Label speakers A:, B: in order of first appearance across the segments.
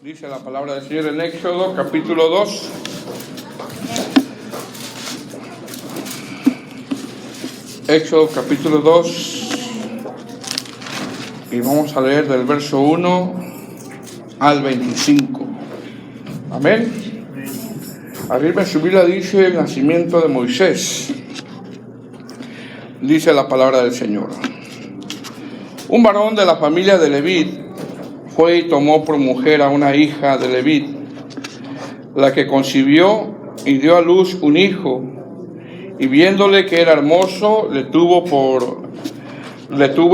A: Dice la palabra del Señor en Éxodo, capítulo 2. Éxodo, capítulo 2. Y vamos a leer del verso 1 al 25. Amén. Arriba en su Biblia dice el nacimiento de Moisés. Dice la palabra del Señor. Un varón de la familia de Leví fue y tomó por mujer a una hija de Leví, la que concibió y dio a luz un hijo, y viéndole que era hermoso, le tuvo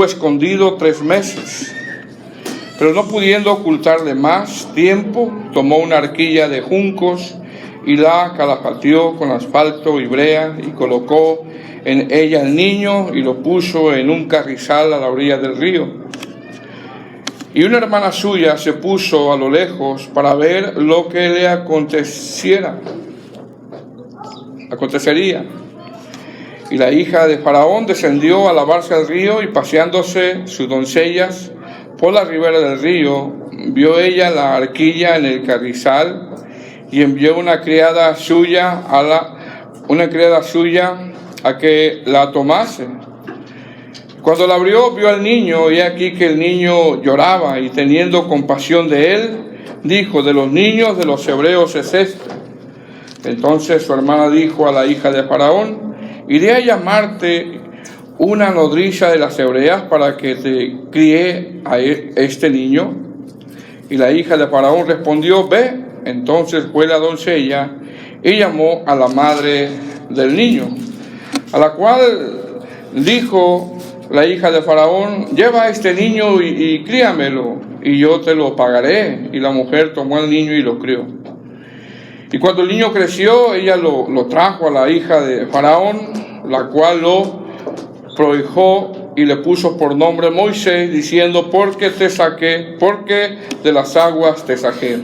A: escondido 3 meses. Pero no pudiendo ocultarle más tiempo, tomó una arquilla de juncos y la calafateó con asfalto y brea, y colocó en ella el niño y lo puso en un carrizal a la orilla del río. Y una hermana suya se puso a lo lejos para ver lo que le acontecería. Y la hija de Faraón descendió a lavarse al río, y paseándose sus doncellas por la ribera del río, vio ella la arquilla en el carrizal, y envió una criada suya a que la tomase. Cuando la abrió, vio al niño, y aquí que el niño lloraba, y teniendo compasión de él, dijo: de los niños de los hebreos es este. Entonces su hermana dijo a la hija de Faraón: iré a llamarte una nodriza de las hebreas para que te críe a este niño. Y la hija de Faraón respondió: ve. Entonces fue la doncella y llamó a la madre del niño, a la cual dijo la hija de Faraón: lleva a este niño y críamelo, y yo te lo pagaré. Y la mujer tomó al niño y lo crió. Y cuando el niño creció, ella lo trajo a la hija de Faraón, la cual lo prohijó y le puso por nombre Moisés, diciendo: porque de las aguas te saqué.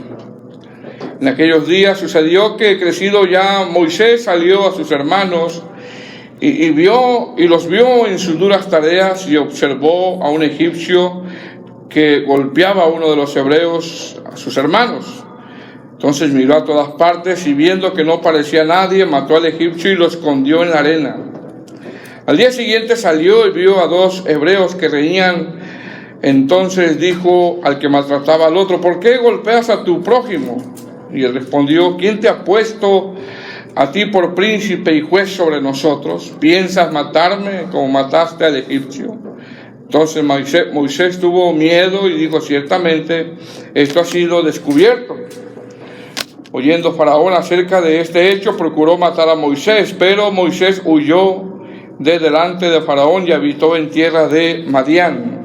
A: En aquellos días sucedió que, crecido ya Moisés, salió a sus hermanos y los vio en sus duras tareas, y observó a un egipcio que golpeaba a uno de los hebreos, a sus hermanos. Entonces miró a todas partes, y viendo que no parecía nadie, mató al egipcio y lo escondió en la arena. Al día siguiente salió y vio a 2 hebreos que reían. Entonces dijo al que maltrataba al otro: ¿por qué golpeas a tu prójimo? Y él respondió: ¿quién te ha puesto a ti por príncipe y juez sobre nosotros? ¿Piensas matarme como mataste al egipcio? Entonces Moisés tuvo miedo y dijo: ciertamente esto ha sido descubierto. Oyendo Faraón acerca de este hecho, procuró matar a Moisés, pero Moisés huyó de delante de Faraón y habitó en tierra de Madián.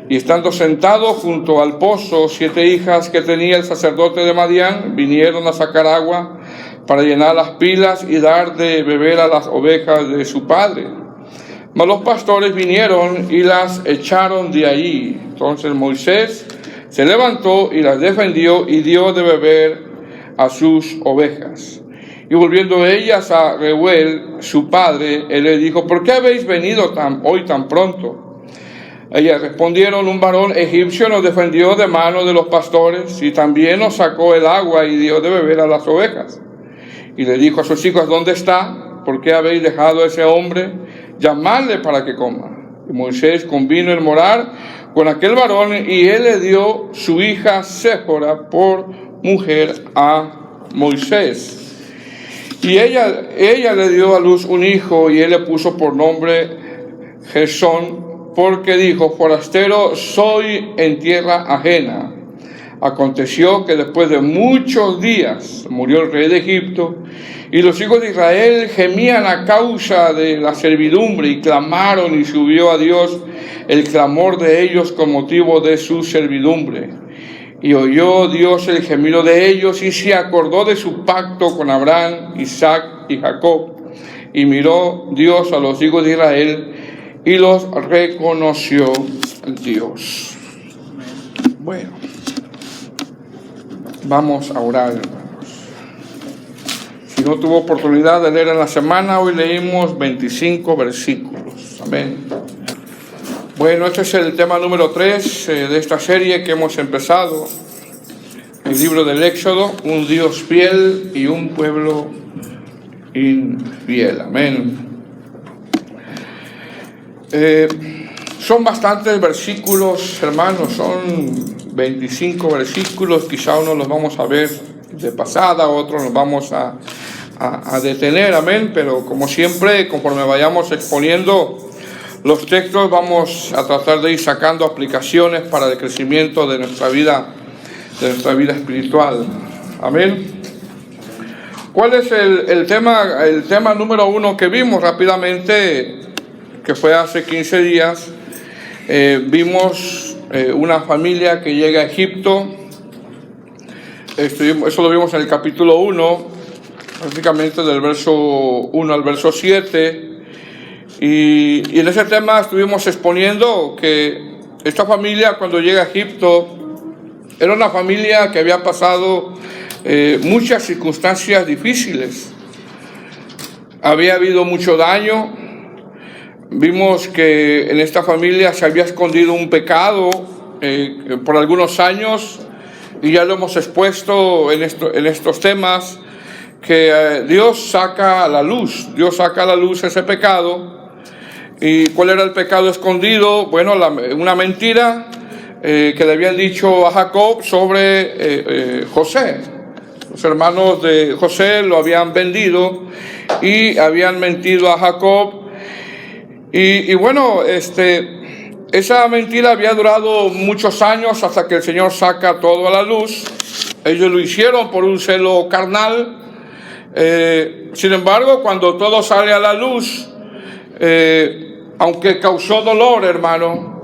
A: Y estando sentado junto al pozo, 7 hijas que tenía el sacerdote de Madián vinieron a sacar agua para llenar las pilas y dar de beber a las ovejas de su padre. Mas los pastores vinieron y las echaron de allí. Entonces Moisés se levantó y las defendió y dio de beber a sus ovejas. Y volviendo ellas a Reuel, su padre, él le dijo: ¿por qué habéis venido hoy tan pronto? Ellas respondieron: un varón egipcio nos defendió de mano de los pastores y también nos sacó el agua y dio de beber a las ovejas. Y le dijo a sus hijos: ¿dónde está? ¿Por qué habéis dejado a ese hombre? Llamadle para que coma. Y Moisés convino en morar con aquel varón, y él le dio su hija Séfora por mujer a Moisés. Y ella le dio a luz un hijo, y él le puso por nombre Gesón, porque dijo: forastero soy en tierra ajena. Aconteció que después de muchos días murió el rey de Egipto, y los hijos de Israel gemían a causa de la servidumbre, y clamaron, y subió a Dios el clamor de ellos con motivo de su servidumbre. Y oyó Dios el gemido de ellos, y se acordó de su pacto con Abraham, Isaac y Jacob. Y miró Dios a los hijos de Israel, y los reconoció Dios. Bueno, vamos a orar, hermanos. Si no tuvo oportunidad de leer en la semana, hoy leímos 25 versículos. Amén. Bueno, este es el tema número 3 de esta serie que hemos empezado. El libro del Éxodo: un Dios fiel y un pueblo infiel. Amén. Son bastantes versículos, hermanos, son 25 versículos. Quizá unos los vamos a ver de pasada, otros nos vamos a detener, amén. Pero como siempre, conforme vayamos exponiendo los textos, vamos a tratar de ir sacando aplicaciones para el crecimiento de nuestra vida espiritual. Amén. ¿Cuál es el tema número 1 que vimos rápidamente? Que fue hace 15 días. Vimos una familia que llega a Egipto. Eso lo vimos en el capítulo 1, prácticamente del verso 1 al verso 7. Y en ese tema estuvimos exponiendo que esta familia, cuando llega a Egipto, era una familia que había pasado muchas circunstancias difíciles. Había habido mucho daño. Vimos que en esta familia se había escondido un pecado por algunos años, y ya lo hemos expuesto en estos temas, que Dios saca a la luz ese pecado. ¿Y cuál era el pecado escondido? Bueno, una mentira que le habían dicho a Jacob sobre José. Los hermanos de José lo habían vendido y habían mentido a Jacob. Y bueno, esa mentira había durado muchos años hasta que el Señor saca todo a la luz. Ellos lo hicieron por un celo carnal. Sin embargo, cuando todo sale a la luz, aunque causó dolor, hermano,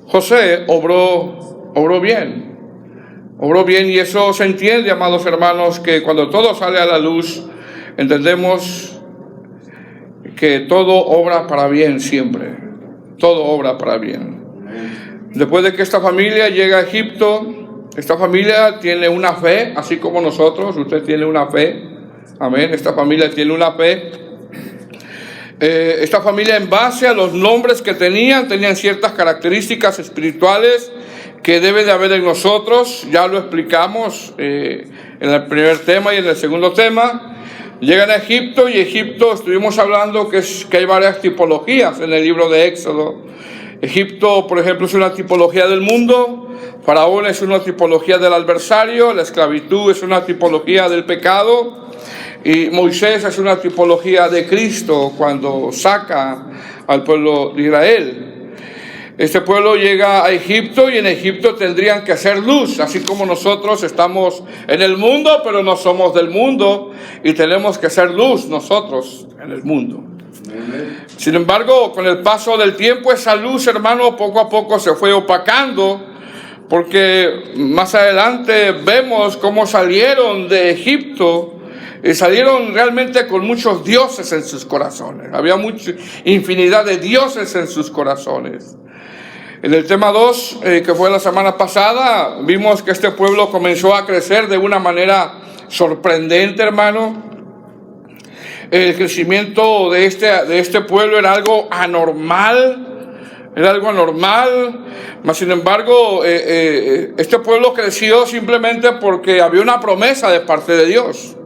A: José obró bien. Y eso se entiende, amados hermanos, que cuando todo sale a la luz, entendemos que todo obra para bien siempre. Todo obra para bien. Después de que esta familia llega a Egipto, esta familia tiene una fe, así como nosotros. Usted tiene una fe. Amén. Esta familia tiene una fe. Esta familia, en base a los nombres que tenían ciertas características espirituales que debe de haber en nosotros. Ya lo explicamos en el primer tema y en el segundo tema. Llegan a Egipto, y Egipto, estuvimos hablando que hay varias tipologías en el libro de Éxodo. Egipto, por ejemplo, es una tipología del mundo. Faraón es una tipología del adversario. La esclavitud es una tipología del pecado. Y Moisés es una tipología de Cristo cuando saca al pueblo de Israel. Este pueblo llega a Egipto, y en Egipto tendrían que hacer luz, así como nosotros estamos en el mundo, pero no somos del mundo, y tenemos que hacer luz nosotros en el mundo. Sin embargo, con el paso del tiempo, esa luz, hermano, poco a poco se fue opacando, porque más adelante vemos cómo salieron de Egipto. Y salieron realmente con muchos dioses en sus corazones. Había infinidad de dioses en sus corazones. En el tema 2, que fue la semana pasada, vimos que este pueblo comenzó a crecer de una manera sorprendente, hermano. El crecimiento de este pueblo era algo anormal, mas sin embargo este pueblo creció simplemente porque había una promesa de parte de Dios,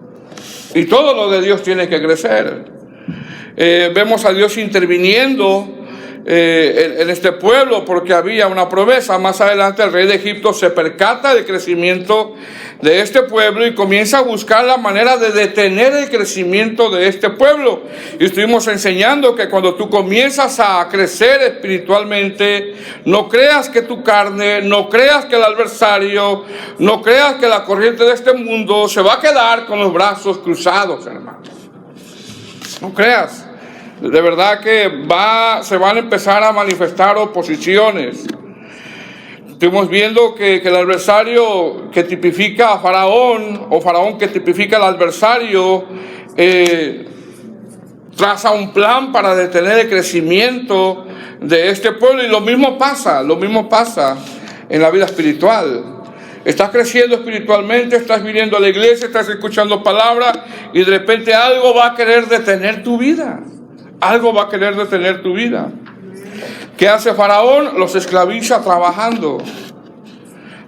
A: y todo lo de Dios tiene que crecer. Vemos a Dios interviniendo en este pueblo porque había una promesa. Más adelante el rey de Egipto se percata del crecimiento de este pueblo y comienza a buscar la manera de detener el crecimiento de este pueblo. Y estuvimos enseñando que cuando tú comienzas a crecer espiritualmente, no creas que tu carne, no creas que el adversario, no creas que la corriente de este mundo se va a quedar con los brazos cruzados, hermanos. No creas. De verdad que se van a empezar a manifestar oposiciones. Estuvimos viendo que el adversario que tipifica a Faraón, o Faraón que tipifica al adversario, traza un plan para detener el crecimiento de este pueblo. Y lo mismo pasa en la vida espiritual. Estás creciendo espiritualmente, estás viniendo a la iglesia, estás escuchando palabras, y de repente algo va a querer detener tu vida. Algo va a querer detener tu vida. ¿Qué hace Faraón? Los esclaviza trabajando.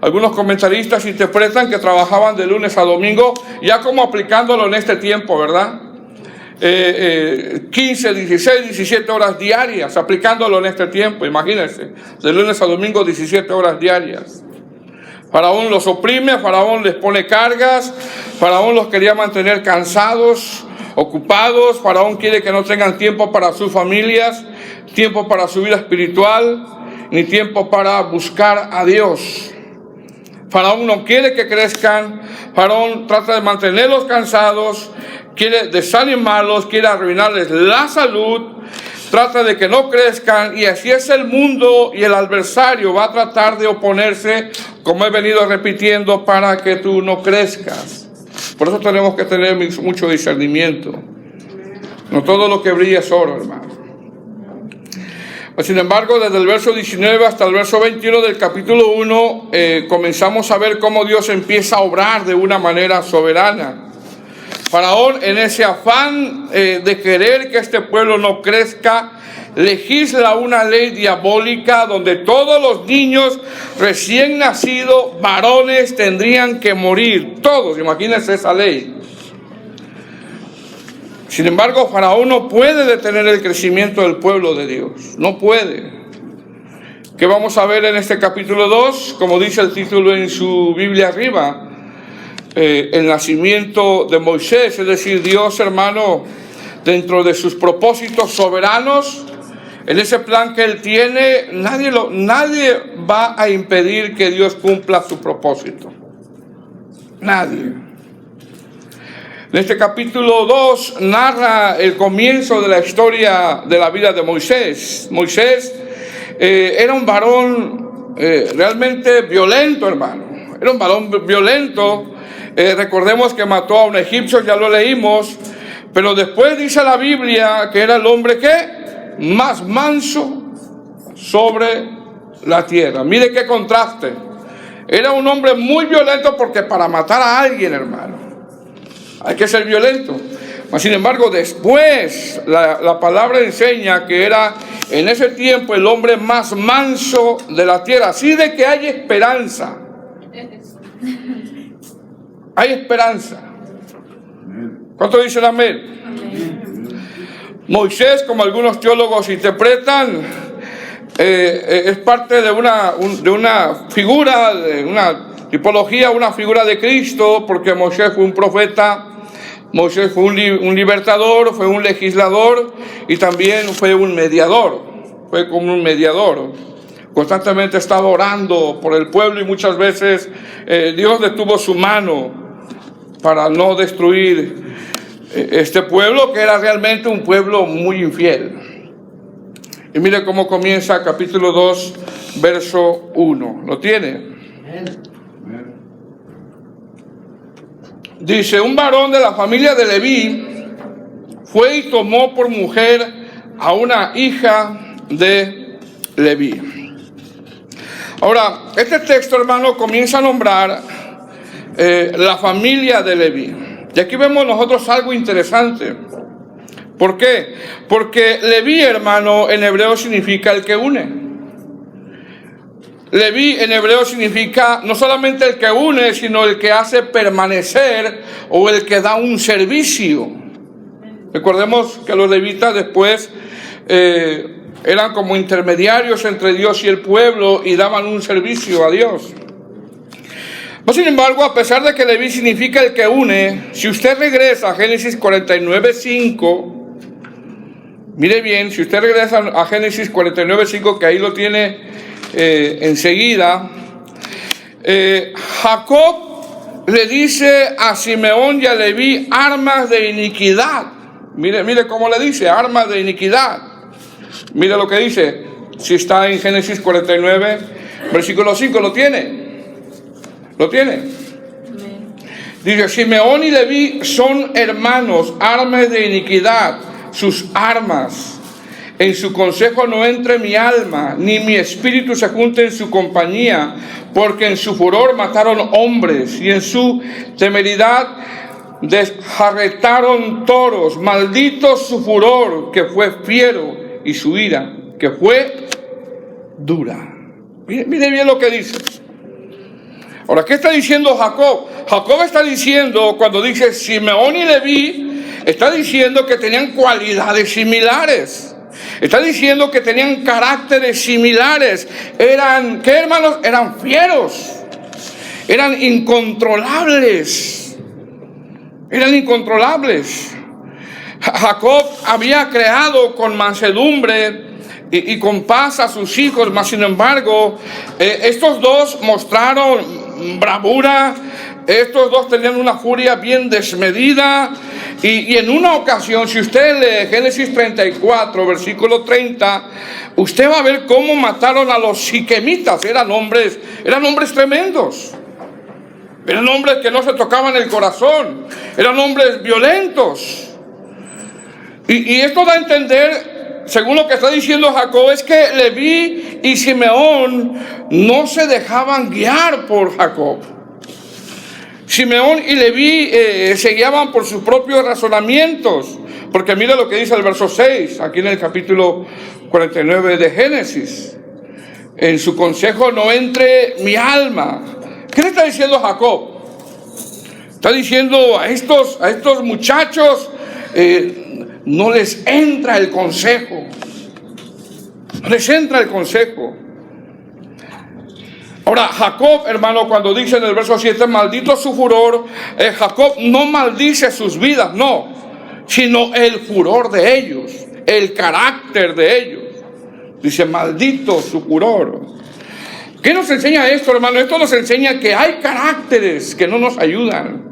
A: Algunos comentaristas interpretan que trabajaban de lunes a domingo, ya como aplicándolo en este tiempo, ¿verdad? 15, 16, 17 horas diarias, aplicándolo en este tiempo, imagínense. De lunes a domingo, 17 horas diarias. Faraón los oprime, Faraón les pone cargas, Faraón los quería mantener cansados, ocupados. Faraón quiere que no tengan tiempo para sus familias, tiempo para su vida espiritual, ni tiempo para buscar a Dios. Faraón no quiere que crezcan. Faraón trata de mantenerlos cansados, quiere desanimarlos, quiere arruinarles la salud, trata de que no crezcan, y así es el mundo, y el adversario va a tratar de oponerse, como he venido repitiendo, para que tú no crezcas. Por eso tenemos que tener mucho discernimiento. No todo lo que brilla es oro, hermano. Sin embargo, desde el verso 19 hasta el verso 21 del capítulo 1, comenzamos a ver cómo Dios empieza a obrar de una manera soberana. Faraón, en ese afán de querer que este pueblo no crezca, legisla una ley diabólica donde todos los niños recién nacidos, varones, tendrían que morir. Todos, imagínense esa ley. Sin embargo, Faraón no puede detener el crecimiento del pueblo de Dios. No puede. ¿Qué vamos a ver en este capítulo 2? Como dice el título en su Biblia arriba, el nacimiento de Moisés. Es decir, Dios, hermano, dentro de sus propósitos soberanos, en ese plan que Él tiene, nadie va a impedir que Dios cumpla su propósito. Nadie. En este capítulo 2 narra el comienzo de la historia de la vida de Moisés. Moisés era un varón realmente violento, hermano. Era un varón violento. Recordemos que mató a un egipcio, ya lo leímos. Pero después dice la Biblia que era el hombre que más manso sobre la tierra. Mire qué contraste. Era un hombre muy violento, porque para matar a alguien, hermano, hay que ser violento. Sin embargo, después la palabra enseña que era en ese tiempo el hombre más manso de la tierra. Así de que hay esperanza. Hay esperanza. ¿Cuánto dicen amén? Moisés, como algunos teólogos interpretan, es parte de una figura, de una tipología, una figura de Cristo, porque Moisés fue un profeta, Moisés fue un libertador, fue un legislador, y también fue un mediador. Fue como un mediador. Constantemente estaba orando por el pueblo, y muchas veces Dios detuvo su mano para no destruir este pueblo, que era realmente un pueblo muy infiel. Y mire cómo comienza capítulo 2, verso 1. ¿Lo tiene? Dice: un varón de la familia de Leví fue y tomó por mujer a una hija de Leví. Ahora, este texto, hermano, comienza a nombrar la familia de Leví. Y aquí vemos nosotros algo interesante. ¿Por qué? Porque Leví, hermano, en hebreo significa el que une. Leví en hebreo significa no solamente el que une, sino el que hace permanecer o el que da un servicio. Recordemos que los levitas después eran como intermediarios entre Dios y el pueblo y daban un servicio a Dios. Sin embargo, a pesar de que Leví significa el que une, si usted regresa a Génesis 49:5, mire bien, si usted regresa a Génesis 49:5, que ahí lo tiene enseguida, Jacob le dice a Simeón y a Leví armas de iniquidad. Mire cómo le dice, armas de iniquidad. Mire lo que dice, si está en Génesis 49, versículo 5, ¿lo tiene? ¿Lo tiene? Dice, Simeón y Leví son hermanos, armas de iniquidad, sus armas. En su consejo no entre mi alma, ni mi espíritu se junte en su compañía, porque en su furor mataron hombres, y en su temeridad desjarretaron toros. Maldito su furor, que fue fiero, y su ira, que fue dura. Mire bien lo que dice. Ahora, ¿qué está diciendo Jacob? Jacob está diciendo, cuando dice Simeón y Leví, está diciendo que tenían cualidades similares. Está diciendo que tenían caracteres similares. Eran, ¿qué, hermanos? Eran fieros. Eran incontrolables. Eran incontrolables. Jacob había creado con mansedumbre y con paz a sus hijos, mas sin embargo, estos dos mostraron bravura, estos dos tenían una furia bien desmedida, y en una ocasión, si usted lee Génesis 34, versículo 30, usted va a ver cómo mataron a los siquemitas. Eran hombres tremendos, eran hombres que no se tocaban el corazón, eran hombres violentos, y esto da a entender, según lo que está diciendo Jacob, es que Leví y Simeón no se dejaban guiar por Jacob. Simeón y Leví se guiaban por sus propios razonamientos, porque mira lo que dice el verso 6, aquí en el capítulo 49 de Génesis. En su consejo no entre mi alma. ¿Qué le está diciendo Jacob? Está diciendo a estos muchachos, no les entra el consejo. No les entra el consejo. Ahora, Jacob, hermano, cuando dice en el verso 7, maldito su furor, Jacob no maldice sus vidas, no, sino el furor de ellos, el carácter de ellos. Dice, maldito su furor. ¿Qué nos enseña esto, hermano? Esto nos enseña que hay caracteres que no nos ayudan.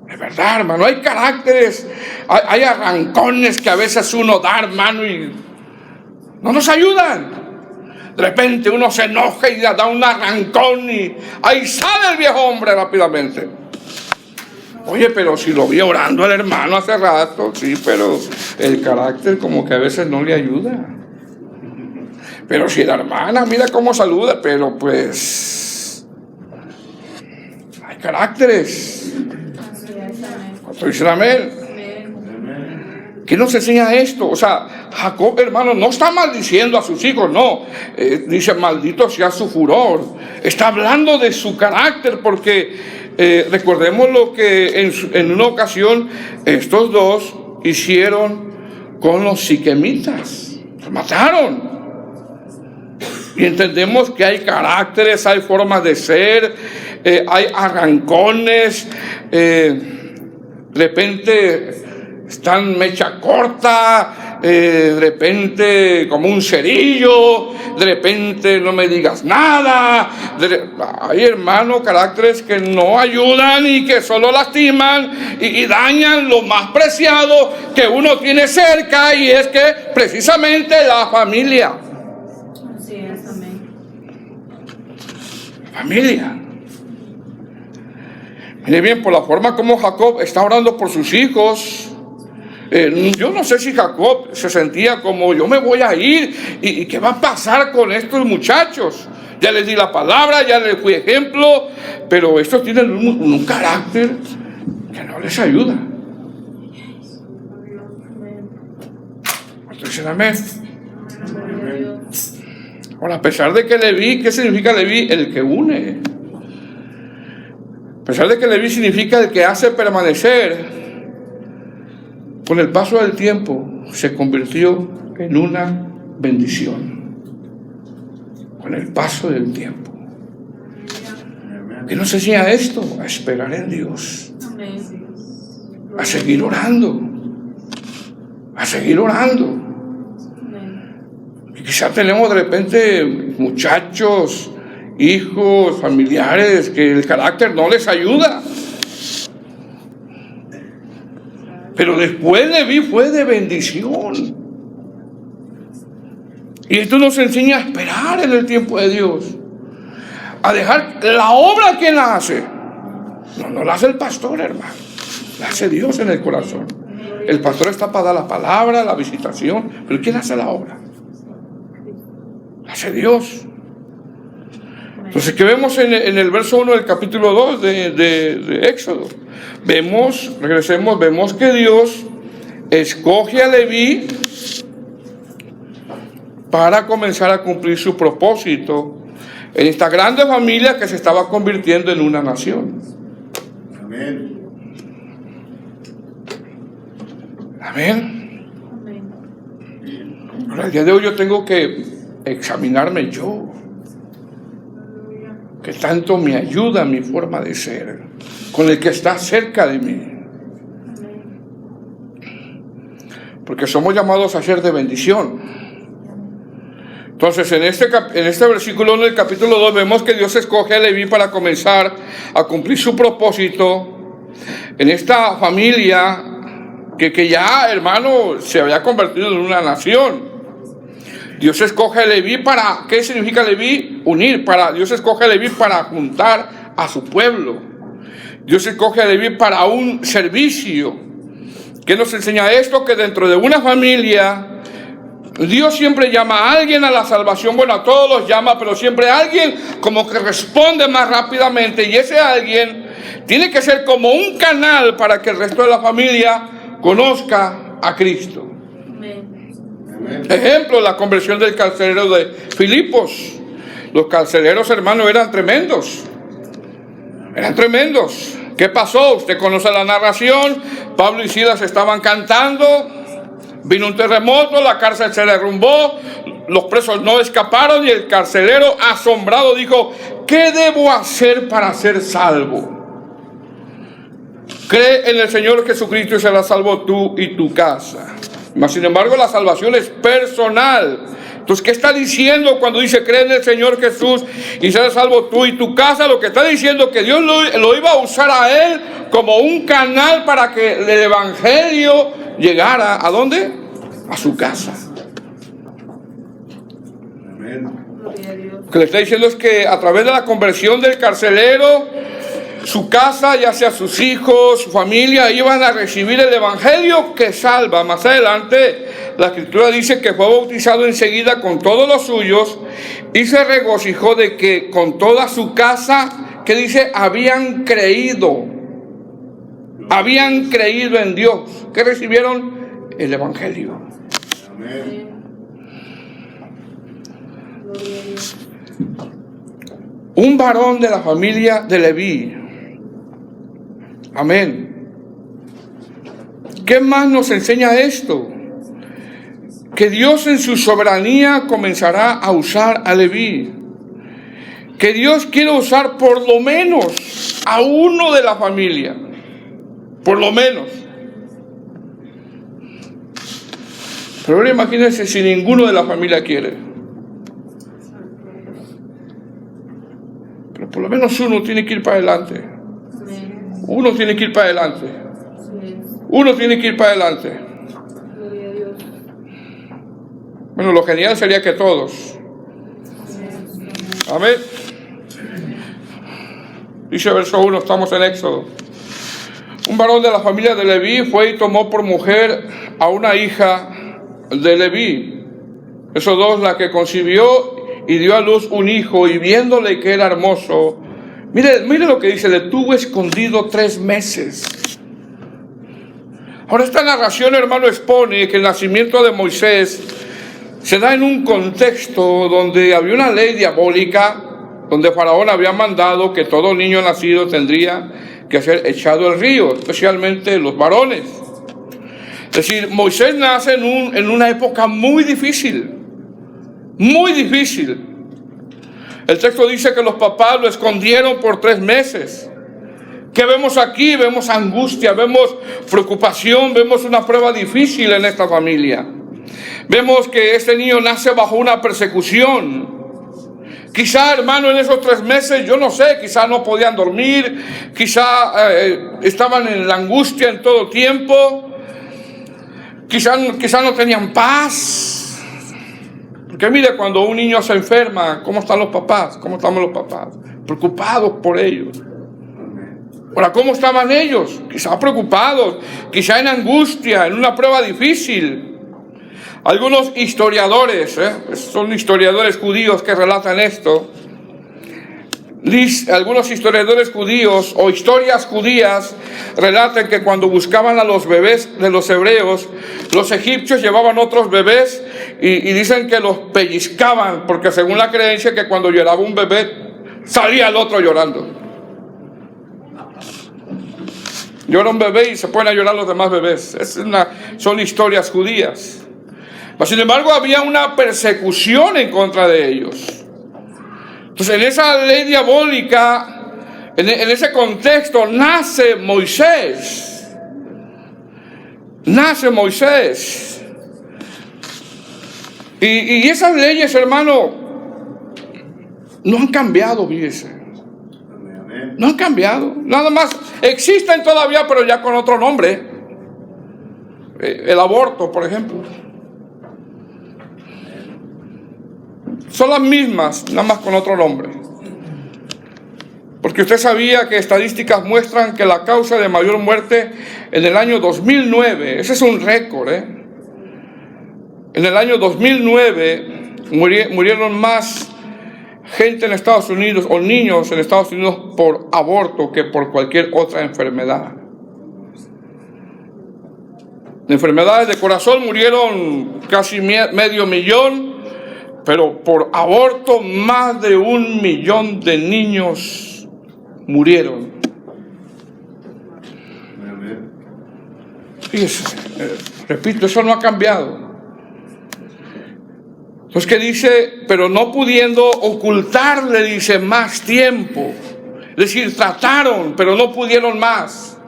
A: Es verdad, hermano, hay caracteres, hay arrancones que a veces uno da, hermano, y no nos ayudan. De repente uno se enoja y da un arrancón y ahí sale el viejo hombre rápidamente. Oye, pero si lo vi orando al hermano hace rato, sí, pero el carácter como que a veces no le ayuda. Pero si la hermana, mira cómo saluda, pero pues hay caracteres. ¿Cuánto dicen amén? ¿Qué nos enseña esto? O sea, Jacob, hermano, no está maldiciendo a sus hijos, no. Dice, maldito sea su furor. Está hablando de su carácter, porque recordemos lo que en una ocasión estos dos hicieron con los siquemitas. Los mataron. Y entendemos que hay caracteres, hay formas de ser, hay arrancones, de repente están mecha corta, de repente como un cerillo, de repente no me digas nada. Hay, hermano, caracteres que no ayudan y que solo lastiman y dañan lo más preciado que uno tiene cerca, y es que precisamente la familia.
B: Así es, amén.
A: Familia. Mire bien, por la forma como Jacob está orando por sus hijos, yo no sé si Jacob se sentía como, yo me voy a ir y ¿qué va a pasar con estos muchachos? Ya les di la palabra, ya les fui ejemplo, pero estos tienen un carácter que no les ayuda. Dicen amén.
B: Gloria a Dios.
A: Ahora, a pesar de que Leví, ¿qué significa Leví? El que une. A pesar de que Leví significa el que hace permanecer, con el paso del tiempo se convirtió en una bendición. Con el paso del tiempo. ¿Qué nos enseña esto? A esperar en Dios.
B: Amén.
A: A seguir orando. A seguir orando.
B: Amén.
A: Y quizá tenemos de repente muchachos, hijos, familiares que el carácter no les ayuda. Pero después Leví fue de bendición. Y esto nos enseña a esperar en el tiempo de Dios. A dejar la obra. ¿Quién la hace? No la hace el pastor, hermano. La hace Dios en el corazón. El pastor está para dar la palabra, la visitación. Pero ¿quién hace la obra? La hace Dios. Entonces, ¿qué vemos en el verso 1 del capítulo 2 de Éxodo? Vemos que Dios escoge a Leví para comenzar a cumplir su propósito en esta grande familia que se estaba convirtiendo en una nación.
C: Amén.
A: Amén.
B: Amén.
A: Ahora, el día de hoy yo tengo que examinarme yo. Que tanto me ayuda mi forma de ser con el que está cerca de mí. Porque somos llamados a ser de bendición. Entonces, en este versículo 1 del capítulo 2 vemos que Dios escoge a Leví para comenzar a cumplir su propósito en esta familia que ya, hermano, se había convertido en una nación. Dios escoge a Leví para, ¿qué significa Leví? Unir. Dios escoge a Leví para juntar a su pueblo. Dios escoge a Leví para un servicio. ¿Qué nos enseña esto? Que dentro de una familia Dios siempre llama a alguien a la salvación. Bueno, a todos los llama, pero siempre alguien como que responde más rápidamente. Y ese alguien tiene que ser como un canal para que el resto de la familia conozca a Cristo.
B: Amén.
A: Ejemplo, la conversión del carcelero de Filipos. Los carceleros, hermanos, eran tremendos. Eran tremendos. ¿Qué pasó? Usted conoce la narración. Pablo y Silas estaban cantando. Vino un terremoto, la cárcel se derrumbó, los presos no escaparon y el carcelero asombrado dijo: ¿qué debo hacer para ser salvo? Cree en el Señor Jesucristo y serás salvo tú y tu casa. Mas sin embargo la salvación es personal. Entonces, ¿qué está diciendo cuando dice cree en el Señor Jesús y serás salvo tú y tu casa? Lo que está diciendo que Dios lo iba a usar a él como un canal para que el evangelio llegara ¿a dónde? A su casa.
C: Amén.
B: Gloria a Dios.
A: Lo que le está diciendo es que a través de la conversión del carcelero, su casa, ya sea sus hijos, su familia, iban a recibir el evangelio que salva. Más adelante la escritura dice que fue bautizado enseguida con todos los suyos y se regocijó de que con toda su casa, que dice, habían creído en Dios, que recibieron el evangelio.
C: Amén.
B: Gloria a Dios.
A: Un varón de la familia de Leví. Amén. ¿Qué más nos enseña esto? Que Dios en su soberanía comenzará a usar a Leví. Que Dios quiere usar por lo menos a uno de la familia. Por lo menos. Pero ahora imagínense si ninguno de la familia quiere. Pero por lo menos uno tiene que ir para adelante.
B: Amén.
A: Uno tiene que ir para adelante.
B: Amén.
A: Uno tiene que ir para adelante.
B: Gloria a Dios.
A: Bueno, lo genial sería que todos. Amén. Dice verso 1, estamos en Éxodo. Un varón de la familia de Leví fue y tomó por mujer a una hija de Leví. Esos dos, la que concibió y dio a luz un hijo, y viéndole que era hermoso, mire lo que dice, le tuvo escondido 3 meses. Ahora, esta narración, hermano, expone que el nacimiento de Moisés se da en un contexto donde había una ley diabólica, donde Faraón había mandado que todo niño nacido tendría que ser echado al río, especialmente los varones. Es decir, Moisés nace en una época muy difícil, muy difícil. El texto dice que los papás lo escondieron por 3 meses. ¿Qué vemos aquí? Vemos angustia, vemos preocupación, vemos una prueba difícil en esta familia. Vemos que este niño nace bajo una persecución. Quizá, hermano, en esos 3 meses, yo no sé, quizá no podían dormir, quizá estaban en la angustia en todo tiempo, quizá no tenían paz. Porque mire, cuando un niño se enferma, ¿cómo están los papás? ¿Cómo estamos los papás? Preocupados por ellos. Ahora, ¿cómo estaban ellos? Quizá preocupados, quizá en angustia, en una prueba difícil. Algunos historiadores, son historiadores judíos que relatan esto. Algunos historiadores judíos o historias judías relatan que cuando buscaban a los bebés de los hebreos, los egipcios llevaban otros bebés y dicen que los pellizcaban, porque según la creencia que cuando lloraba un bebé, salía el otro llorando. Llora un bebé y se ponen a llorar los demás bebés. Son historias judías. Pero sin embargo, había una persecución en contra de ellos. Entonces, en esa ley diabólica, en ese contexto, nace Moisés. Nace Moisés. Y esas leyes, hermano, no han cambiado, fíjese. No han cambiado. Nada más existen todavía, pero ya con otro nombre. El aborto, por ejemplo. Son las mismas, nada más con otro nombre. Porque usted sabía que estadísticas muestran que la causa de mayor muerte en el año 2009, ese es un récord, en el año 2009 murieron más gente en Estados Unidos, o niños en Estados Unidos, por aborto que por cualquier otra enfermedad. De enfermedades de corazón murieron casi 500,000, pero por aborto más de 1 millón de niños murieron. Fíjese, repito, eso no ha cambiado. Entonces, ¿qué dice? Pero no pudiendo ocultarle, dice, más tiempo. Es decir, trataron, pero no pudieron más.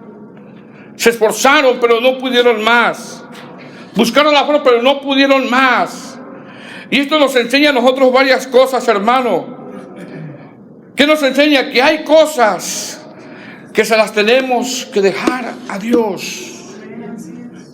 A: Se esforzaron, pero no pudieron más. Buscaron la forma, pero no pudieron más. Y esto nos enseña a nosotros varias cosas, hermano. ¿Qué nos enseña? Que hay cosas que se las tenemos que dejar a Dios.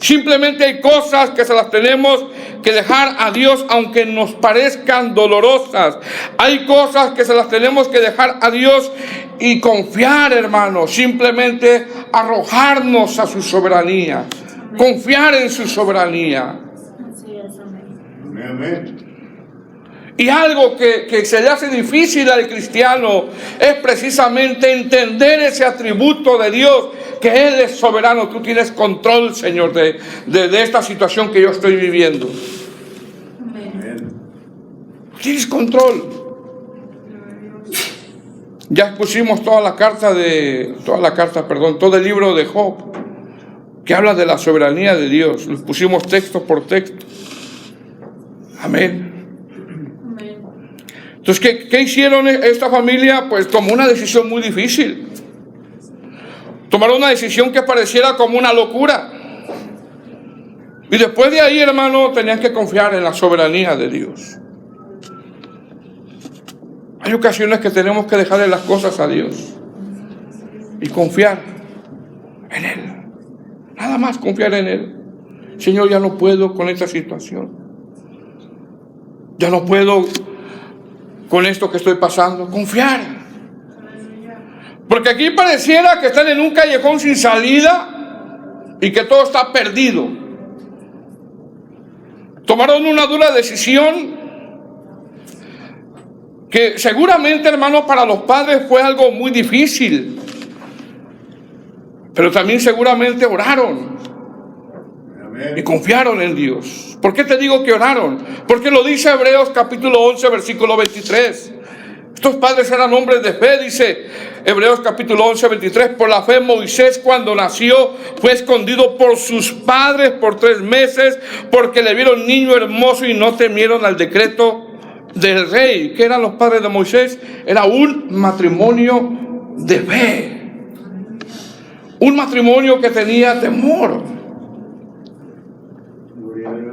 A: Simplemente hay cosas que se las tenemos que dejar a Dios, aunque nos parezcan dolorosas. Hay cosas que se las tenemos que dejar a Dios y confiar, hermano. Simplemente arrojarnos a su soberanía. Confiar en su soberanía. Y algo que se le hace difícil al cristiano es precisamente entender ese atributo de Dios, que Él es soberano. Tú tienes control, Señor, de esta situación que yo estoy viviendo. Tienes control. Ya expusimos todo el libro de Job, que habla de la soberanía de Dios. Lo pusimos texto por texto. Amén. Entonces, ¿qué hicieron esta familia? Pues tomó una decisión muy difícil. Tomaron una decisión que pareciera como una locura. Y después de ahí, hermano, tenían que confiar en la soberanía de Dios. Hay ocasiones que tenemos que dejarle las cosas a Dios y confiar en Él. Nada más confiar en Él. Señor, ya no puedo con esta situación. Ya no puedo con esto que estoy pasando. Confiar. Porque aquí pareciera que están en un callejón sin salida y que todo está perdido. Tomaron una dura decisión que seguramente, hermano, para los padres fue algo muy difícil. Pero también seguramente oraron. y confiaron en Dios. ¿Por qué te digo que oraron? Porque lo dice Hebreos capítulo 11, versículo 23. Estos padres eran hombres de fe, dice Hebreos capítulo 11, 23. Por la fe Moisés, cuando nació, fue escondido por sus padres por 3 meses, porque le vieron niño hermoso y no temieron al decreto del rey. ¿Qué eran los padres de Moisés? Era un matrimonio de fe. Un matrimonio que tenía temor.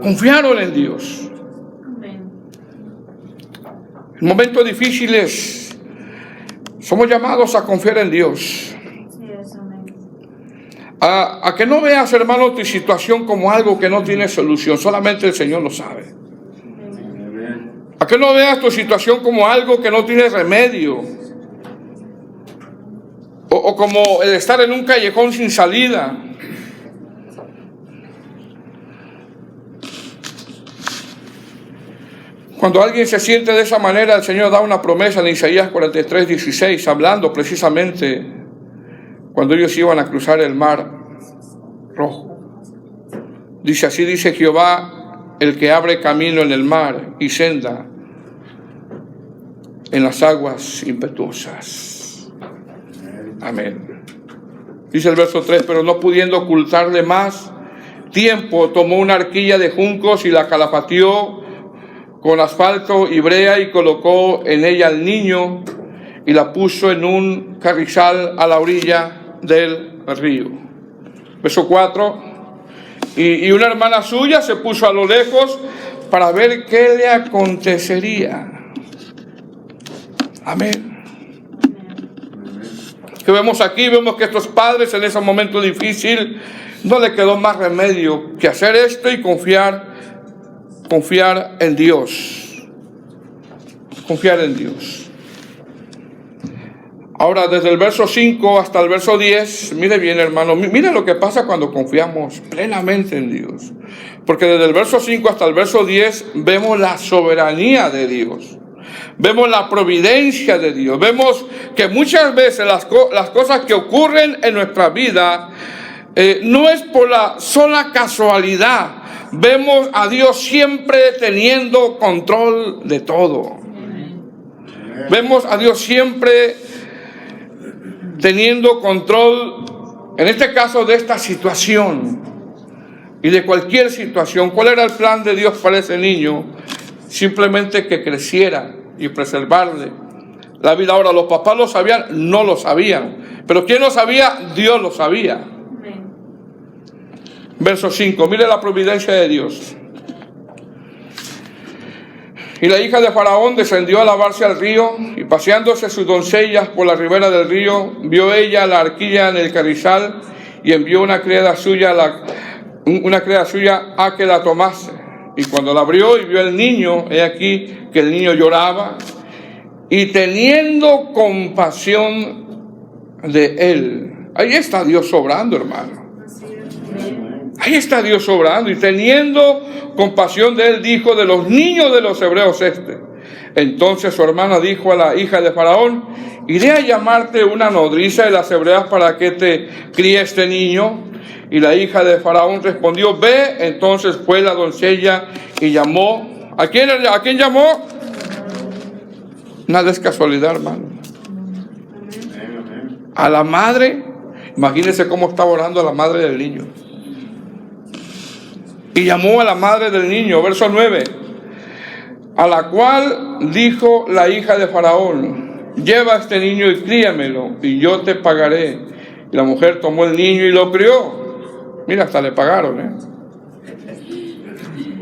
A: Confiaron en Dios. En momentos difíciles somos llamados a confiar en Dios. A que no veas, hermano, tu situación como algo que no tiene solución. Solamente el Señor lo sabe. A que no veas tu situación como algo que no tiene remedio. O como el estar en un callejón sin salida. Cuando alguien se siente de esa manera, el Señor da una promesa en Isaías 43, 16, hablando precisamente cuando ellos iban a cruzar el mar rojo. Dice, así dice Jehová, el que abre camino en el mar y senda en las aguas impetuosas. Amén. Dice el verso 3, pero no pudiendo ocultarle más tiempo, tomó una arquilla de juncos y la calafateó con asfalto y brea y colocó en ella al niño y la puso en un carrizal a la orilla del río. Verso 4, y una hermana suya se puso a lo lejos para ver qué le acontecería. Amén. Que vemos aquí, vemos que estos padres en ese momento difícil no le quedó más remedio que hacer esto y confiar en Dios. Confiar en Dios. Ahora, desde el verso 5 hasta el verso 10, mire bien, hermano, mire lo que pasa cuando confiamos plenamente en Dios. Porque desde el verso 5 hasta el verso 10 vemos la soberanía de Dios. Vemos la providencia de Dios. Vemos que muchas veces las cosas que ocurren en nuestra vida no es por la sola casualidad. Vemos a Dios siempre teniendo control de todo. Vemos a Dios siempre teniendo control, en este caso, de esta situación y de cualquier situación. ¿Cuál era el plan de Dios para ese niño? Simplemente que creciera y preservarle la vida. Ahora, los papás lo sabían, no lo sabían. Pero ¿quién lo sabía? Dios lo sabía. Verso 5, mire la providencia de Dios. Y la hija de Faraón descendió a lavarse al río, y paseándose sus doncellas por la ribera del río, vio ella la arquilla en el carrizal, y envió una criada suya a que la tomase. Y cuando la abrió y vio el niño, he aquí que el niño lloraba, y teniendo compasión de él. Ahí está Dios obrando, hermano. Ahí está Dios obrando, y teniendo compasión de él, dijo, de los niños de los hebreos Entonces su hermana dijo a la hija de Faraón, iré a llamarte una nodriza de las hebreas para que te críe este niño. Y la hija de Faraón respondió, ve. Entonces fue la doncella y llamó. ¿A quién llamó? Nada es casualidad, hermano. A la madre. Imagínense cómo estaba orando a la madre del niño. Y llamó a la madre del niño, verso 9, a la cual dijo la hija de Faraón, lleva a este niño y críamelo, y yo te pagaré. Y la mujer tomó el niño y lo crió. Mira, hasta le pagaron,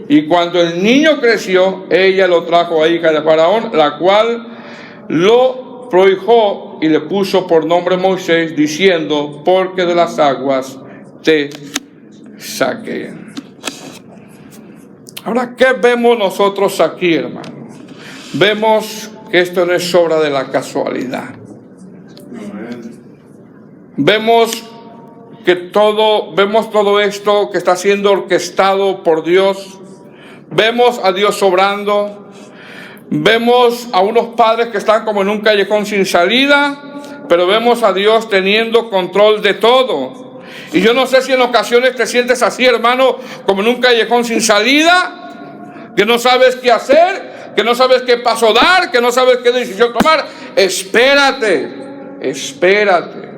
A: Y cuando el niño creció, ella lo trajo a hija de Faraón, la cual lo prohijó y le puso por nombre Moisés, diciendo, porque de las aguas te saqué. Ahora, ¿qué vemos nosotros aquí, hermano? Vemos que esto no es obra de la casualidad. Vemos todo esto que está siendo orquestado por Dios. Vemos a Dios obrando. Vemos a unos padres que están como en un callejón sin salida, pero vemos a Dios teniendo control de todo. Y yo no sé si en ocasiones te sientes así, hermano, como en un callejón sin salida, que no sabes qué hacer, que no sabes qué paso dar, que no sabes qué decisión tomar. Espérate, espérate,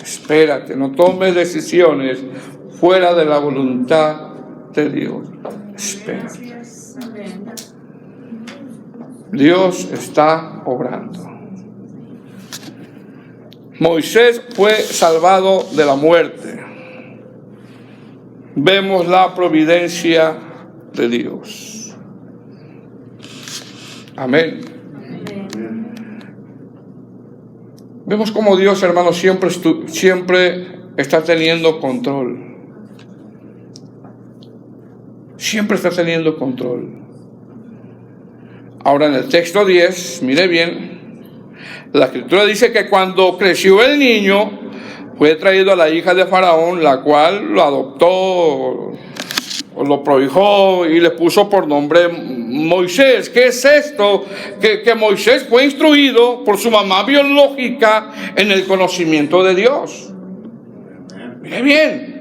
A: espérate. No tomes decisiones fuera de la voluntad de Dios. Espérate. Dios está obrando. Moisés fue salvado de la muerte. Vemos la providencia de Dios. Amén. Vemos cómo Dios, hermano, siempre está teniendo control. Siempre está teniendo control. Ahora en el texto 10, mire bien, la escritura dice que cuando creció el niño, fue traído a la hija de Faraón, la cual lo adoptó, lo prohijó y le puso por nombre Moisés. ¿Qué es esto? Que Moisés fue instruido por su mamá biológica en el conocimiento de Dios. Mire bien.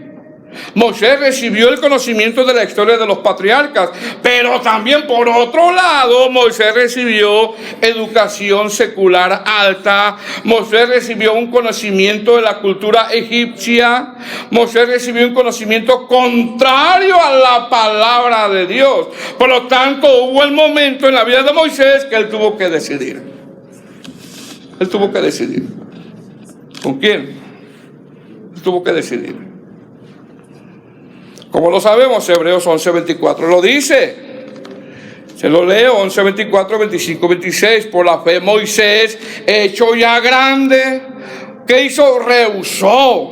A: Moisés recibió el conocimiento de la historia de los patriarcas, pero también por otro lado Moisés recibió educación secular alta. Moisés recibió un conocimiento de la cultura egipcia. Moisés recibió un conocimiento contrario a la palabra de Dios. Por lo tanto, hubo el momento en la vida de Moisés que él tuvo que decidir. Él tuvo que decidir. ¿Con quién? Él tuvo que decidir. Como lo sabemos, Hebreos 11:24 lo dice. Se lo leo, 11:24, 25, 26. Por la fe Moisés, hecho ya grande, ¿qué hizo? Rehusó.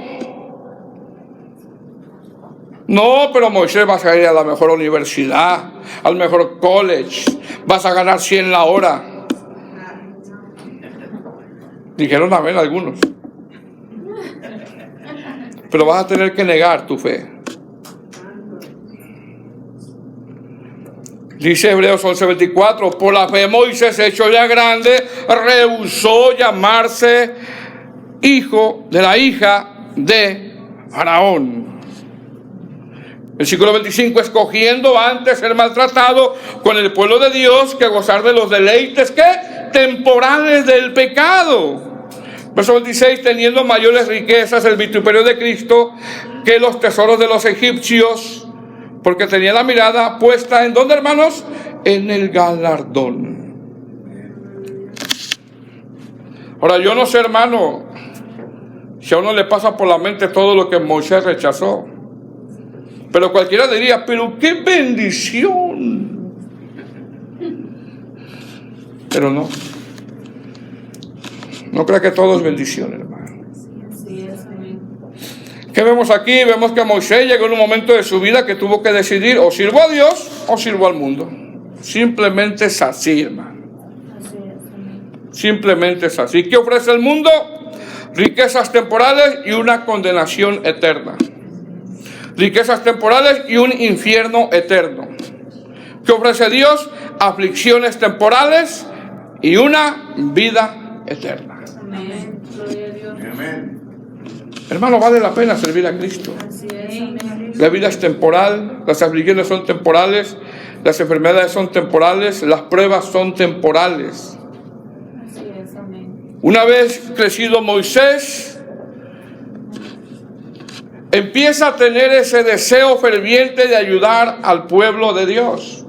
A: No, pero Moisés vas a ir a la mejor universidad, al mejor college, vas a ganar 100 la hora. Dijeron amén algunos. Pero vas a tener que negar tu fe. Dice Hebreos 11:24, por la fe Moisés, hecho ya grande, rehusó llamarse hijo de la hija de Faraón. Versículo 25, escogiendo antes ser maltratado con el pueblo de Dios que gozar de los deleites que temporales del pecado. Verso 26, teniendo mayores riquezas el vituperio de Cristo que los tesoros de los egipcios, porque tenía la mirada puesta ¿en dónde, hermanos? En el galardón. Ahora yo no sé, hermano, si a uno le pasa por la mente todo lo que Moisés rechazó, pero cualquiera diría, pero qué bendición. Pero no crea que todo es bendición, hermano. ¿Qué vemos aquí? Vemos que Moisés llegó en un momento de su vida que tuvo que decidir, o sirvo a Dios o sirvo al mundo. Simplemente es así, hermano. Simplemente es así. ¿Qué ofrece el mundo? Riquezas temporales y una condenación eterna. Riquezas temporales y un infierno eterno. ¿Qué ofrece Dios? Aflicciones temporales y una vida eterna.
B: Amén. Gloria a Dios.
C: Amén.
A: Hermano, vale la pena servir a Cristo.
B: Así es. Amén.
A: La vida es temporal, las aflicciones son temporales, las enfermedades son temporales, las pruebas son temporales.
B: Así es. Amén.
A: Una vez crecido Moisés, empieza a tener ese deseo ferviente de ayudar al pueblo de Dios.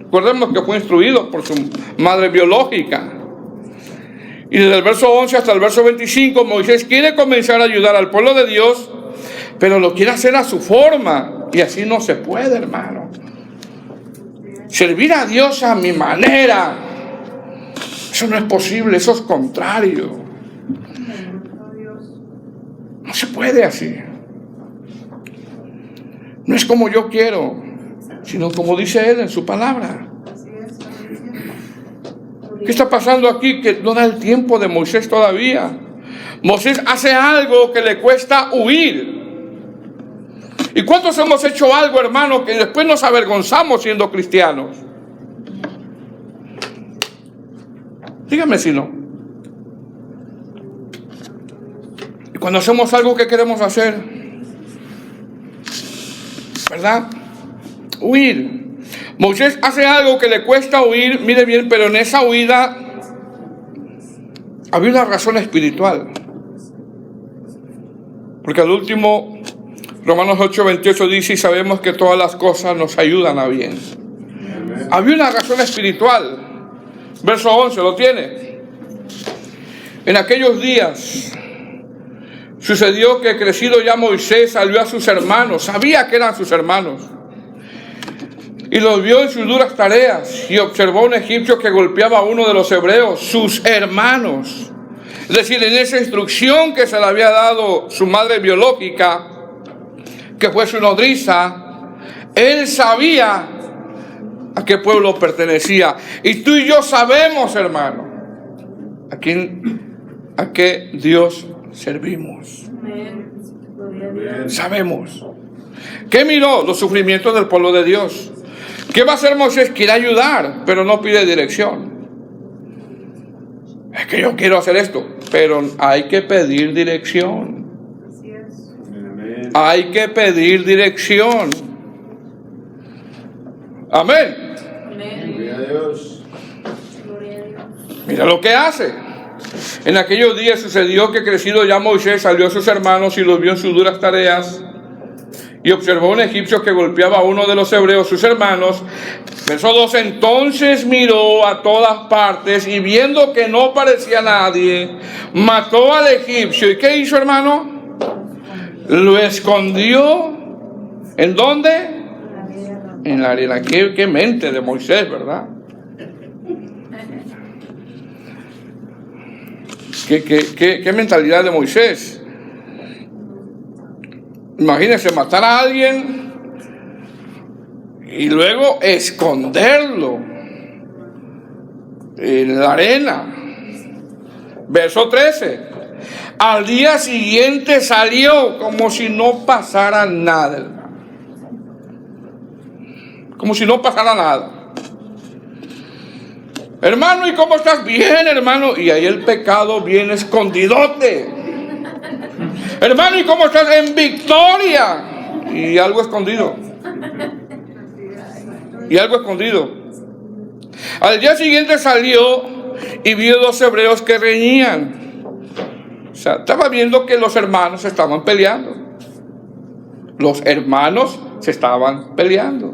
A: Recordemos que fue instruido por su madre biológica. Y desde el verso 11 hasta el verso 25, Moisés quiere comenzar a ayudar al pueblo de Dios, pero lo quiere hacer a su forma. Y así no se puede, hermano. Servir a Dios a mi manera, eso no es posible, eso es contrario. No se puede así. No es como yo quiero, sino como dice Él en su palabra. ¿Qué está pasando aquí? Que no da el tiempo de Moisés todavía. Moisés hace algo que le cuesta huir. ¿Y cuántos hemos hecho algo, hermano, que después nos avergonzamos siendo cristianos? Dígame si no. Y cuando hacemos algo que queremos hacer, ¿verdad? Huir. Moisés hace algo que le cuesta huir, mire bien, pero en esa huida había una razón espiritual. Porque al último, Romanos 8:28 dice, y sabemos que todas las cosas nos ayudan a bien. Había una razón espiritual. Verso 11, ¿lo tiene? En aquellos días sucedió que crecido ya Moisés salió a sus hermanos, sabía que eran sus hermanos, y los vio en sus duras tareas, y observó a un egipcio que golpeaba a uno de los hebreos, sus hermanos. Es decir, en esa instrucción que se le había dado su madre biológica, que fue su nodriza, él sabía a qué pueblo pertenecía. Y tú y yo sabemos, hermano, a qué Dios servimos.
B: Amén. Gloria a Dios.
A: Sabemos. ¿Qué miró? Los sufrimientos del pueblo de Dios. ¿Qué va a hacer Moisés? Quiere ayudar, pero no pide dirección. Es que yo quiero hacer esto, pero hay que pedir dirección.
B: Así es.
A: Hay que pedir dirección. Amén.
B: Amén.
C: Gloria a Dios.
B: Gloria a Dios.
A: Mira lo que hace. En aquellos días sucedió que crecido ya Moisés salió a sus hermanos y los vio en sus duras tareas, y observó a un egipcio que golpeaba a uno de los hebreos, sus hermanos. Verso 2, entonces miró a todas partes y viendo que no parecía nadie, mató al egipcio. ¿Y qué hizo, hermano? Lo escondió. ¿En dónde?
B: La guerra.
A: En la arena. Qué mente de Moisés, ¿verdad? ¿Qué mentalidad de Moisés? Imagínense matar a alguien y luego esconderlo en la arena. Verso 13. Al día siguiente salió como si no pasara nada, hermano. Como si no pasara nada. Hermano, ¿y cómo estás? Bien, hermano. Y ahí el pecado viene escondidote. Hermano, ¿y cómo estás? En victoria. Y algo escondido. Y algo escondido. Al día siguiente salió y vio dos hebreos que reñían. O sea, estaba viendo que los hermanos estaban peleando. Los hermanos se estaban peleando.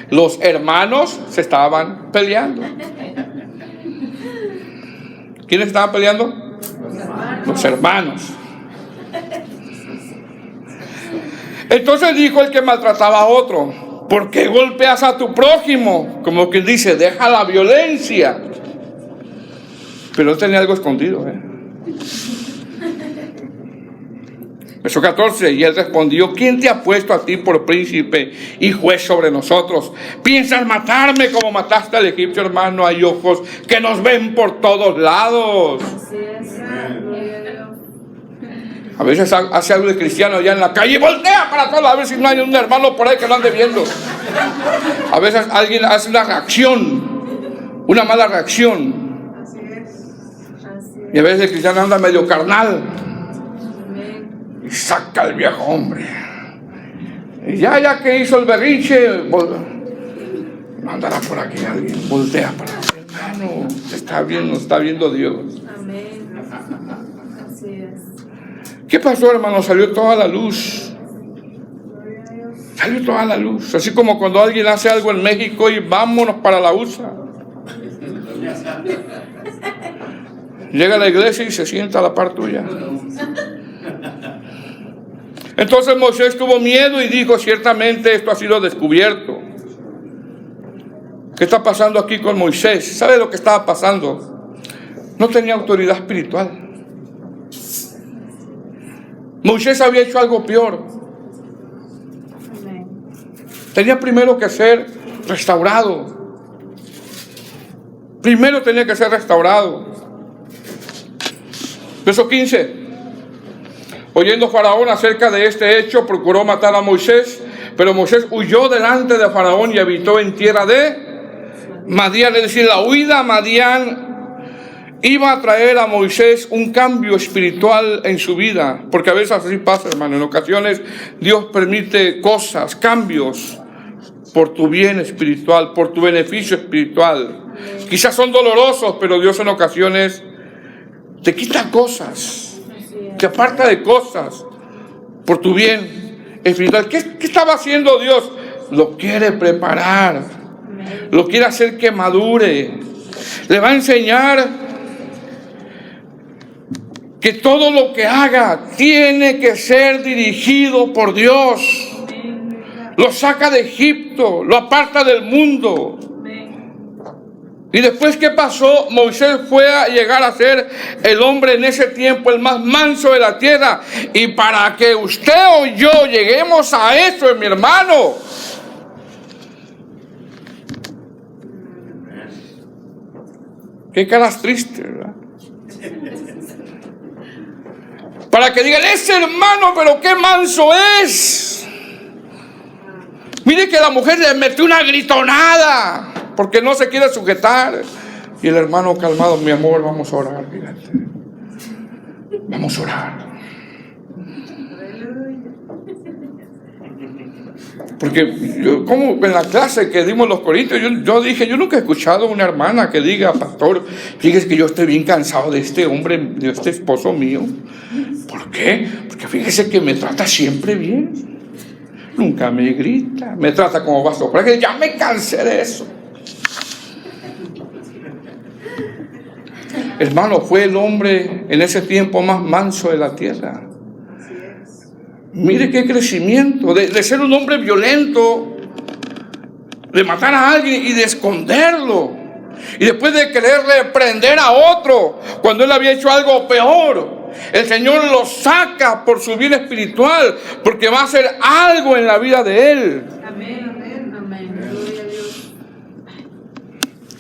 A: Los hermanos se estaban peleando. ¿Quiénes estaban peleando? Los hermanos. Entonces dijo el que maltrataba a otro, ¿por qué golpeas a tu prójimo? Como quien dice, deja la violencia. Pero él tenía algo escondido, Verso 14, y él respondió, ¿quién te ha puesto a ti por príncipe y juez sobre nosotros? ¿Piensas matarme como mataste al egipcio, hermano? Hay ojos que nos ven por todos lados.
B: Así es. Gloria a Dios.
A: A veces hace algo de cristiano allá en la calle y voltea para todos lados a ver si no hay un hermano por ahí que lo ande viendo. A veces alguien hace una reacción, una mala reacción.
B: Así es. Así
A: Y a veces el cristiano anda medio carnal.
B: Amén.
A: Y saca al viejo hombre. Y ya que hizo el berrinche, no andará por aquí alguien, voltea para allá. Hermano, te está viendo, está viendo Dios.
B: Amén. Así es.
A: ¿Qué pasó, hermano? Salió toda la luz.
B: Gloria a Dios.
A: Salió toda la luz. Así como cuando alguien hace algo en México y vámonos para la USA. Llega a la iglesia y se sienta a la par tuya. Entonces Moisés tuvo miedo y dijo, ciertamente esto ha sido descubierto. ¿Qué está pasando aquí con Moisés? ¿Sabe lo que estaba pasando? No tenía autoridad espiritual. Moisés había hecho algo peor.
B: Amén.
A: Tenía primero que ser restaurado. Primero tenía que ser restaurado. Verso 15. Oyendo Faraón acerca de este hecho, procuró matar a Moisés, pero Moisés huyó delante de Faraón y habitó en tierra de Madián. Es decir, la huida a Madián iba a traer a Moisés un cambio espiritual en su vida, porque a veces así pasa, hermano. En ocasiones Dios permite cosas, cambios, por tu bien espiritual, por tu beneficio espiritual. Quizás son dolorosos, pero Dios en ocasiones te quita cosas, te aparta de cosas por tu bien espiritual. ¿Qué estaba haciendo Dios? Lo quiere preparar, lo quiere hacer que madure, le va a enseñar que todo lo que haga tiene que ser dirigido por Dios. Lo saca de Egipto, lo aparta del mundo. Y después, ¿qué pasó? Moisés fue a llegar a ser el hombre en ese tiempo, el más manso de la tierra. Y para que usted o yo lleguemos a eso, mi hermano, qué caras tristes, ¿verdad? Para que digan, ese hermano, pero qué manso es. Mire que la mujer le metió una gritonada porque no se quiere sujetar. Y el hermano calmado, mi amor, vamos a orar, fíjate. Vamos a orar. Porque yo, como en la clase que dimos los corintios, yo dije, yo nunca he escuchado a una hermana que diga, pastor, fíjese que yo estoy bien cansado de este hombre, de este esposo mío. ¿Por qué? Porque fíjese que me trata siempre bien. Nunca me grita, me trata como vaso. Porque ya me cansé de eso. Hermano, fue el hombre en ese tiempo más manso de la tierra. Mire qué crecimiento, de ser un hombre violento, de matar a alguien y de esconderlo. Y después de quererle prender a otro, cuando él había hecho algo peor, el Señor lo saca por su bien espiritual, porque va a hacer algo en la vida de él.
B: Amén, amén, amén. Gloria a Dios.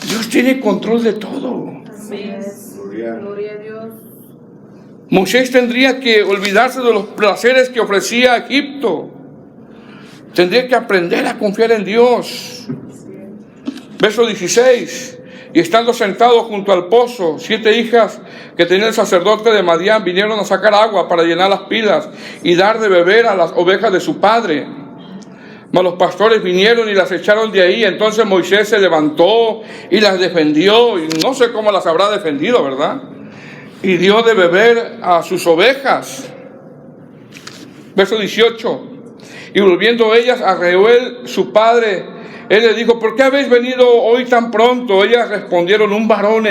A: Dios tiene control de todo.
B: Así es. Gloria a Dios.
A: Moisés tendría que olvidarse de los placeres que ofrecía Egipto. Tendría que aprender a confiar en Dios. Verso 16. Y estando sentado junto al pozo, 7 hijas que tenía el sacerdote de Madián vinieron a sacar agua para llenar las pilas y dar de beber a las ovejas de su padre. Mas los pastores vinieron y las echaron de ahí. Entonces Moisés se levantó y las defendió. Y no sé cómo las habrá defendido, ¿verdad? Y dio de beber a sus ovejas. Verso 18. Y volviendo ellas a Reuel, su padre, él le dijo, ¿por qué habéis venido hoy tan pronto? Ellas respondieron, un varón.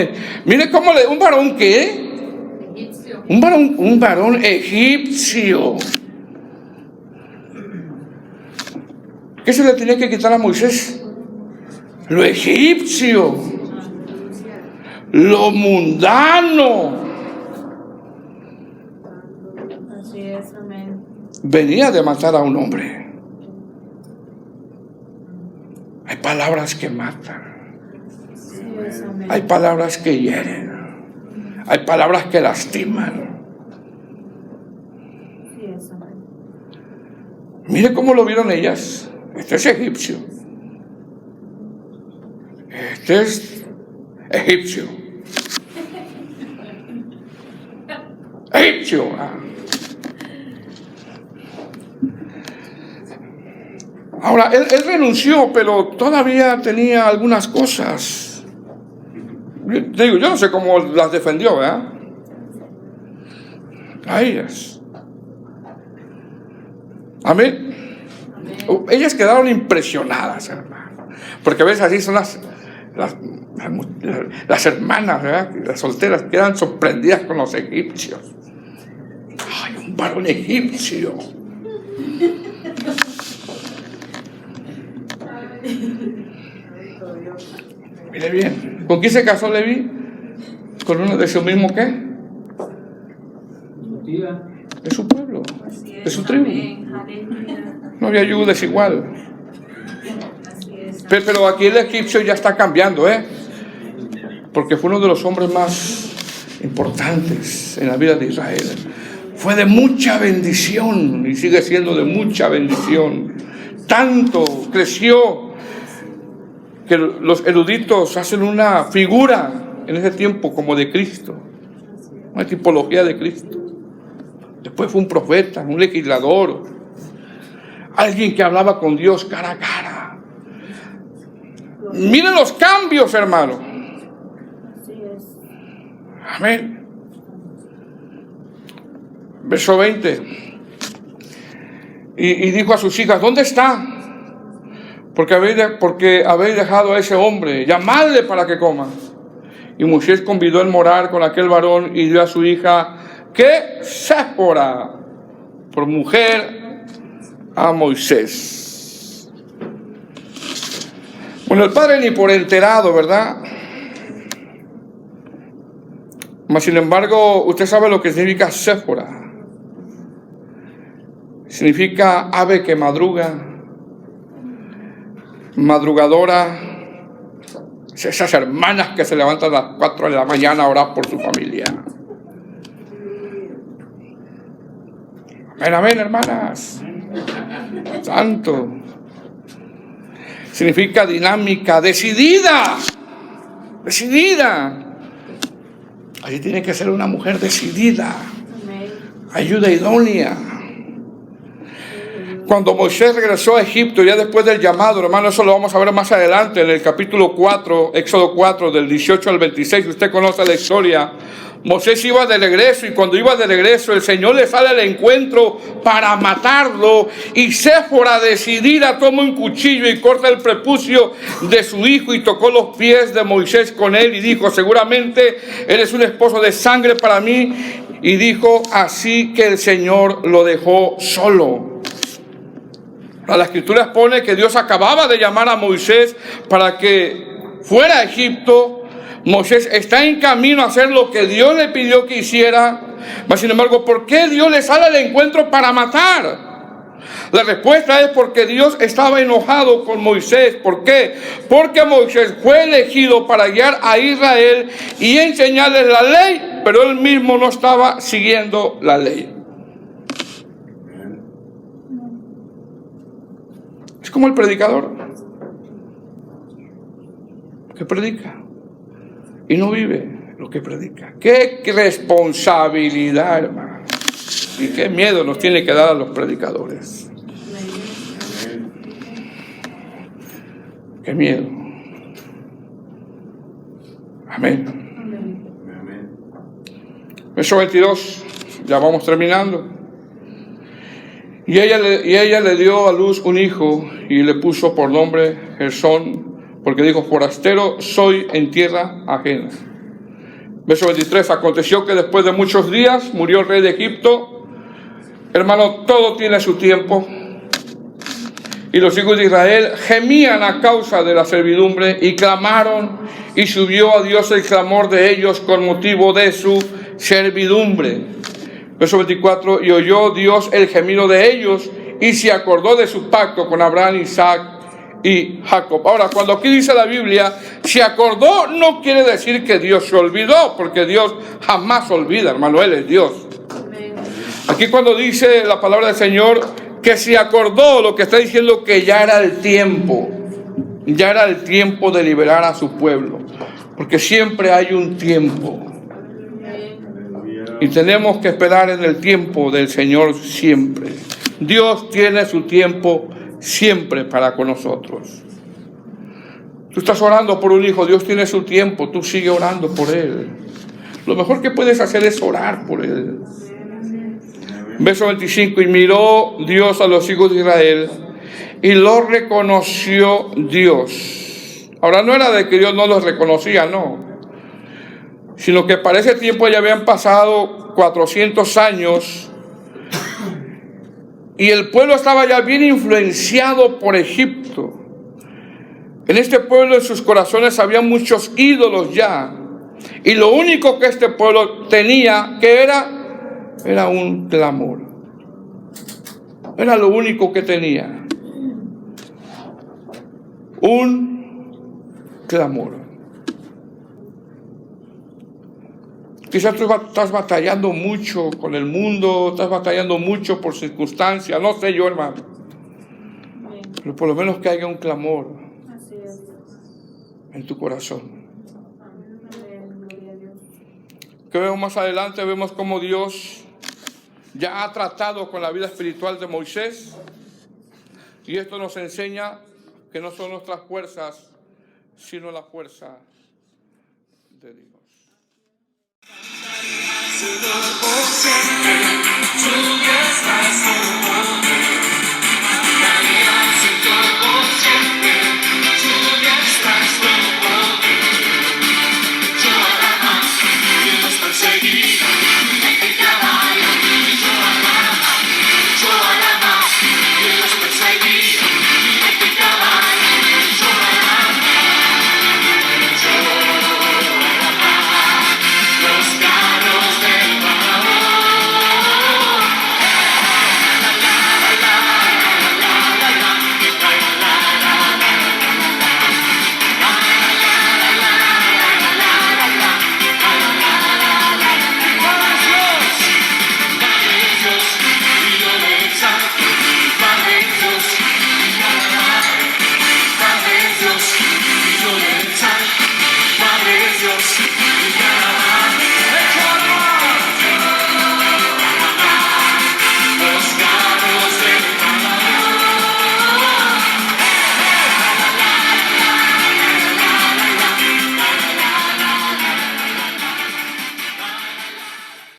A: Mire cómo ¿un varón qué?
B: Egipcio.
A: Un varón egipcio. ¿Qué se le tenía que quitar a Moisés? Lo egipcio. Lo mundano.
B: Así es, amén.
A: Venía de matar a un hombre. Hay palabras que matan.
B: Así es, amén.
A: Hay palabras que hieren. Hay palabras que lastiman.
B: Así es, amén.
A: Mire cómo lo vieron ellas. Este es egipcio. Este es egipcio. Egipcio. Ahora, él renunció, pero todavía tenía algunas cosas. Yo no sé cómo las defendió, ¿verdad? A ellas. Amén. Ellas quedaron impresionadas, hermano. Porque a veces así son las hermanas, ¿verdad? Las solteras quedan sorprendidas con los egipcios. Ay, un varón egipcio. Mire bien, ¿con quién se casó Leví? ¿Con uno de su mismo qué? De su pueblo, de su tribu. No había yugo desigual. Pero aquí el egipcio ya está cambiando, porque fue uno de los hombres más importantes en la vida de Israel. Fue de mucha bendición y sigue siendo de mucha bendición. Tanto creció que los eruditos hacen una figura en ese tiempo como de Cristo, una tipología de Cristo. Después fue un profeta, un legislador, alguien que hablaba con Dios cara a cara. Miren los cambios, hermano.
B: Así es.
A: Amén. Verso 20. Y dijo a sus hijas, ¿dónde está? Porque habéis dejado a ese hombre, llamadle para que coma. Y Moisés convidó a morar con aquel varón y dio a su hija, que Séfora, por mujer a Moisés. Bueno, el padre ni por enterado, ¿verdad? Mas sin embargo, usted sabe lo que significa Séfora. Significa ave que madruga, madrugadora. Esas hermanas que se levantan a las 4 de la mañana a orar por su familia. Amén, amén, hermanas. Santo. Significa dinámica, decidida. Decidida. Ahí tiene que ser una mujer decidida. Ayuda idónea. Cuando Moisés regresó a Egipto, ya después del llamado, hermano, eso lo vamos a ver más adelante, en el capítulo 4, Éxodo 4, del 18 al 26, usted conoce la historia. Moisés iba de regreso, y cuando iba de regreso, el Señor le sale al encuentro para matarlo, y Séfora, decidida, toma un cuchillo y corta el prepucio de su hijo, y tocó los pies de Moisés con él, y dijo, seguramente eres un esposo de sangre para mí, y dijo, así que el Señor lo dejó solo. La Escritura expone que Dios acababa de llamar a Moisés para que fuera a Egipto. Moisés está en camino a hacer lo que Dios le pidió que hiciera. Mas sin embargo, ¿por qué Dios le sale al encuentro para matar? La respuesta es porque Dios estaba enojado con Moisés. ¿Por qué? Porque Moisés fue elegido para guiar a Israel y enseñarles la ley, pero él mismo no estaba siguiendo la ley. Es como el predicador que predica y no vive lo que predica. ¡Qué responsabilidad, hermano! Y qué miedo nos tiene que dar a los predicadores. ¡Qué miedo! Amén. Verso 22, ya vamos terminando. Y ella le dio a luz un hijo y le puso por nombre Gersón, porque dijo, forastero soy en tierra ajena. Verso 23, aconteció que después de muchos días murió el rey de Egipto. Hermano, todo tiene su tiempo. Y los hijos de Israel gemían a causa de la servidumbre y clamaron, y subió a Dios el clamor de ellos con motivo de su servidumbre. Verso 24, y oyó Dios el gemido de ellos y se acordó de su pacto con Abraham, Isaac y Jacob. Ahora, cuando aquí dice la Biblia, se acordó, no quiere decir que Dios se olvidó, porque Dios jamás olvida, hermano, Él es Dios. Aquí cuando dice la palabra del Señor que se acordó, lo que está diciendo que ya era el tiempo de liberar a su pueblo, porque siempre hay un tiempo. Y tenemos que esperar en el tiempo del Señor siempre. Dios tiene su tiempo siempre para con nosotros. Tú estás orando por un hijo, Dios tiene su tiempo, tú sigue orando por él. Lo mejor que puedes hacer es orar por él. Verso 25, y miró Dios a los hijos de Israel y los reconoció Dios. Ahora no era de que Dios no los reconocía, no. Sino que para ese tiempo ya habían pasado 400 años y el pueblo estaba ya bien influenciado por Egipto. En este pueblo, en sus corazones, había muchos ídolos ya. Y lo único que este pueblo tenía, que era un clamor. Era lo único que tenía. Un clamor. Quizás tú estás batallando mucho con el mundo, estás batallando mucho por circunstancias, no sé yo, hermano. Pero por lo menos que haya un clamor en tu corazón. que vemos más adelante, vemos cómo Dios ya ha tratado con la vida espiritual de Moisés, y esto nos enseña que no son nuestras fuerzas, sino la fuerza de Dios.
D: Por siempre, tú ya estás